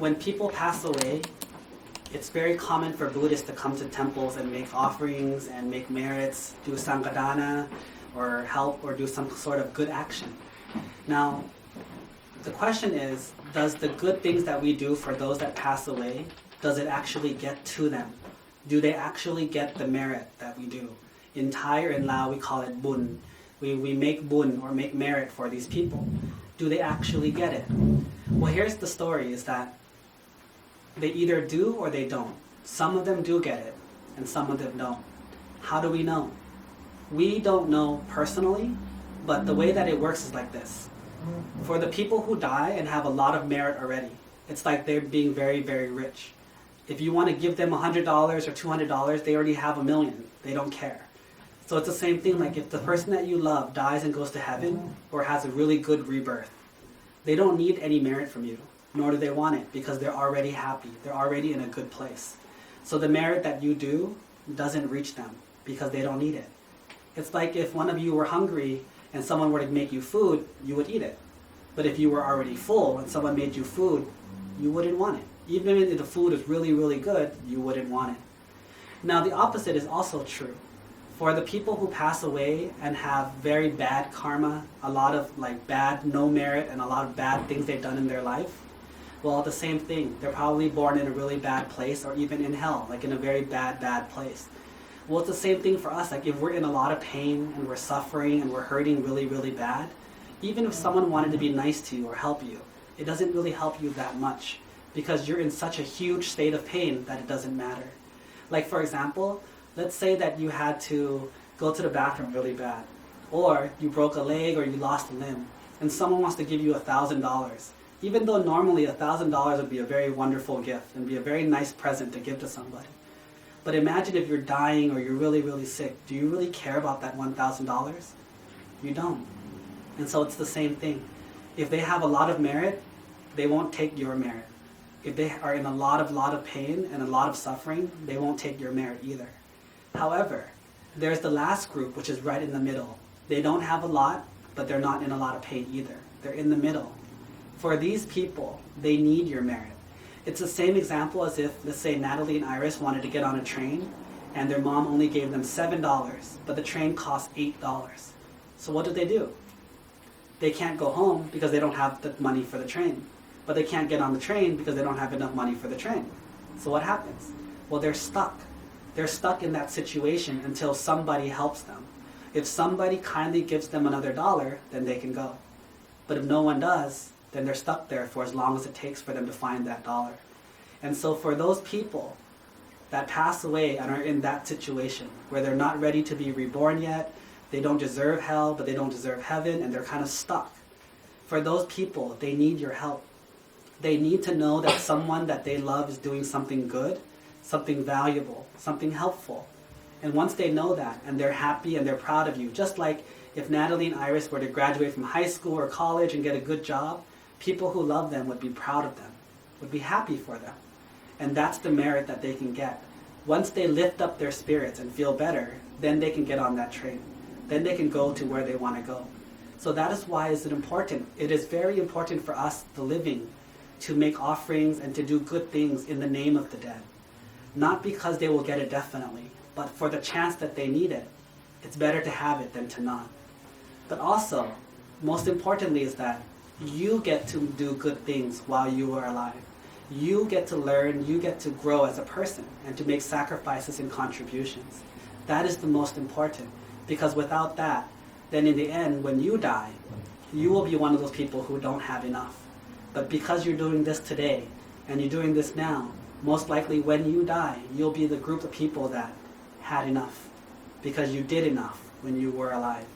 when people pass away, it's very common for Buddhists to come to temples and make offerings and make merits, do sanghadana, or help or do some sort of good action. Now, the question is, does the good things that we do for those that pass away, does it actually get to them? Do they actually get the merit that we do? In Thai or in Lao, we call it bun. We make bun or make merit for these people. Do they actually get it? Well, here's the story, is that they either do or they don't. Some of them do get it, and some of them don't. How do we know? We don't know personally, but the way that it works is like this. For the people who die and have a lot of merit already, it's like they're being very, very rich. If you want to give them $100 or $200, they already have $1 million. They don't care. So it's the same thing, like if the person that you love dies and goes to heaven or has a really good rebirth, they don't need any merit from you, nor do they want it, because they're already happy. They're already in a good place. So the merit that you do doesn't reach them because they don't need it. It's like if one of you were hungry and someone were to make you food, you would eat it. But if you were already full and someone made you food, you wouldn't want it. Even if the food is really, really good, you wouldn't want it. Now the opposite is also true. For the people who pass away and have very bad karma, a lot of bad no merit and a lot of bad things they've done in their life, well, the same thing. They're probably born in a really bad place or even in hell, like in a very bad, bad place. Well, it's the same thing for us. Like if we're in a lot of pain and we're suffering and we're hurting really, really bad, even if someone wanted to be nice to you or help you, it doesn't really help you that much because you're in such a huge state of pain that it doesn't matter. Like for example, let's say that you had to go to the bathroom really bad, or you broke a leg or you lost a limb, and someone wants to give you $1,000. Even though normally $1,000 would be a very wonderful gift and be a very nice present to give to somebody. But imagine if you're dying or you're really, really sick. Do you really care about that $1,000? You don't. And so it's the same thing. If they have a lot of merit, they won't take your merit. If they are in a lot of pain and a lot of suffering, they won't take your merit either. However, there's the last group, which is right in the middle. They don't have a lot, but they're not in a lot of pain either. They're in the middle. For these people, they need your merit. It's the same example as if, let's say, Natalie and Iris wanted to get on a train, and their mom only gave them $7, but the train cost $8. So what do? They can't go home because they don't have the money for the train. But they can't get on the train because they don't have enough money for the train. So what happens? Well, they're stuck. They're stuck in that situation until somebody helps them. If somebody kindly gives them another $1, then they can go. But if no one does, then they're stuck there for as long as it takes for them to find that $1. And so for those people that pass away and are in that situation where they're not ready to be reborn yet, they don't deserve hell, but they don't deserve heaven, and they're kind of stuck. For those people, they need your help. They need to know that someone that they love is doing something good, something valuable, something helpful. And once they know that, and they're happy and they're proud of you, just like if Natalie and Iris were to graduate from high school or college and get a good job, people who love them would be proud of them, would be happy for them. And that's the merit that they can get. Once they lift up their spirits and feel better, then they can get on that train. Then they can go to where they want to go. So that is why it's important. It is very important for us, the living, to make offerings and to do good things in the name of the dead. Not because they will get it definitely, but for the chance that they need it. It's better to have it than to not. But also, most importantly is that you get to do good things while you are alive. You get to learn, you get to grow as a person and to make sacrifices and contributions. That is the most important, because without that, then in the end, when you die, you will be one of those people who don't have enough. But because you're doing this today, and you're doing this now, most likely when you die, you'll be the group of people that had enough, because you did enough when you were alive.